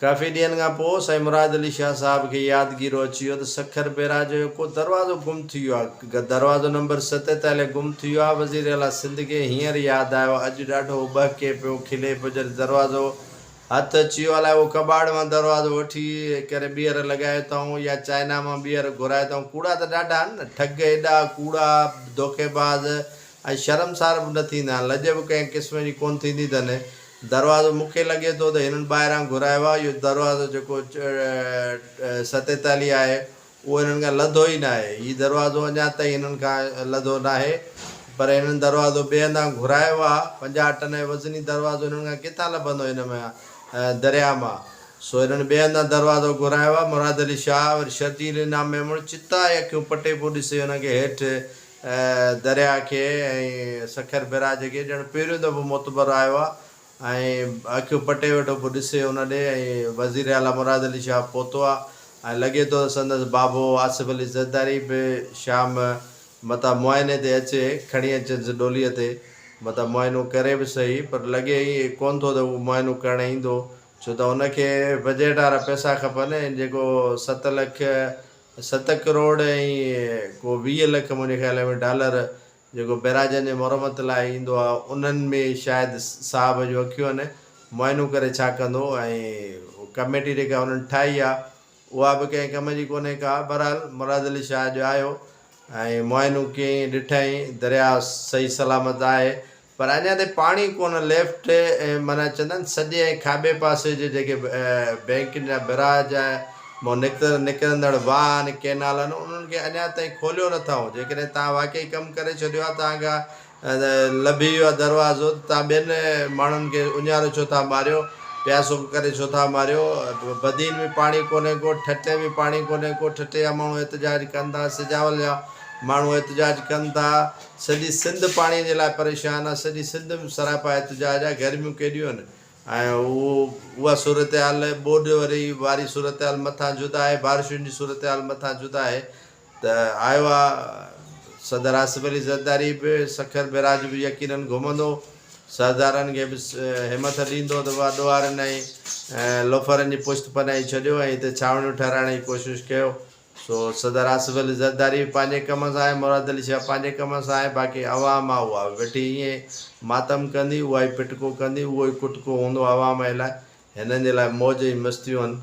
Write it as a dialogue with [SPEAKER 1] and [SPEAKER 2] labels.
[SPEAKER 1] काफ़ी ॾींहंनि खां पोइ साईं मुराद अली शाह साहब खे यादगीरो अची वियो त सखर बेरा जो को दरवाज़ो गुम थी वियो आहे। दरवाज़ो नंबर 47 गुम थी वियो आहे। वज़ीर आला सिंध खे हींअर यादि आयो। अॼु ॾाढो उॿके पियो, खिले पियो। जॾहिं दरवाज़ो हथु अची वियो अलाए उहो कबाड़ मां दरवाज़ो वठी करे ॿीहर लॻाए अथऊं या चाइना मां ॿीहर घुराए अथऊं। कूड़ा त ॾाढा आहिनि न, ठग एॾा कूड़ा, धोखेबाज़ ऐं शर्मसार बि न थींदा आहिनि, लॼ बि कंहिं क़िस्म जी कोन थींदी अथनि। दरवाज़ो मूंखे लॻे थो त हिननि ॿाहिरां घुरायो आहे। इहो दरवाज़ो जेको 47 आहे उहो हिननि खां लधो ई न आहे। हीउ दरवाज़ो अञा ताईं हिननि खां लधो न आहे, पर हिननि दरवाज़ो ॿिए हंधा घुरायो आहे। 50 टन जो वज़नी दरवाज़ो हिननि खां किथां लभंदो हिन में दरिया मां। सो हिननि ॿिए हंधा दरवाज़ो घुरायो आहे। मुराद अली शाह वरी शर्जील इनाम में मुड़ चिता जी अखियूं पटे पोइ ॾिसे हुनखे हेठि दरिया खे ऐं सखर बिराज खे ॼण पहिरियों दफ़ो मोतबर आयो आहे ऐं अखियूं पटे वेठो पोइ ॾिसे हुन ॾे। ऐं वज़ीर आला मुराद अली शाह पहुतो आहे ऐं लॻे थो संदसि बाबो आसिफ अली ज़रदारी बि शाम मथां मुआइने ते अचे, खणी अचनिसि डोलीअ ते मथां मुआइनो करे बि सही, पर लॻे ई कोन थो त उहो मुआइनो करणु ईंदो, छो त हुनखे बजट वारा पैसा खपनि। जेको 7 करोड़ ऐं को 20 लख मुंहिंजे ख़्याल में डॉलर जेको बैराजनि जे मुरमत लाइ ईंदो आहे, उन्हनि में शायदि साहब जो अखियूं आहिनि। मुआइनो करे छा कंदो, ऐं कमेटी जेका हुननि ठाही आहे उहा बि कंहिं कम जी कोन्हे का। बहरहाल मुराद अली शाह जो आयो ऐं मुआइनो कयईं, ॾिठईं दरिया सही सलामत आहे, पर अञा ताईं पाणी कोन। लेफ्ट ऐं माना चवंदा आहिनि सॼे ऐं खाॿे पासे जे जेके बैंकुनि जा बिराज मां निकिरंदड़ वाह आहिनि, कैनाल आहिनि, उन्हनि खे अञा ताईं खोलियो नथऊं। जेकॾहिं तव्हां वाक़ई कमु करे छॾियो आहे, तव्हांखां लभी वियो आहे दरवाज़ो, तव्हां ॿियनि माण्हुनि खे उञारो छो था मारियो, प्यासो करे छो था मारियो। बदीन में पाणी कोन्हे को, ठटे में पाणी कोन्हे को। ठटे जा माण्हू एतिजाज कनि था, सिजावल जा माण्हू एतिजाज कनि था। सॼी सिंध पाणीअ जे लाइ परेशान आहे, सॼी सिंध में सरापा एतिजाज आहे। गर्मियूं केॾियूं आहिनि ऐं उहा सूरत हाल ॿोॾि वारी सूरत हाल मथां जुदा आहे, बारिशुनि जी सूरत हाल मथां जुदा आहे। त आयो आहे सदर आसिफ अली ज़रदारी बि, सखर बिराज बि यकीननि घुमंदो, सरदारनि खे बि हिमत ॾींदो त वॾो वारनि ऐं लोफरनि जी पुश्त पनाई छॾियो ऐं हिते छावणियूं ठाराइण जी कोशिशि कयो। सो सदर आसिफ अली ज़रदारी पंहिंजे कम सां आहे, मुराद अली शाह पंहिंजे कम सां आहे। बाक़ी अवाम आहे उहा वेठी ईअं मातम कंदी, उहा ई पिटको कंदी, उहो ई कुटको हूंदो आवाम जे लाइ। हिननि जे लाइ मौज जी मस्तियूं आहिनि।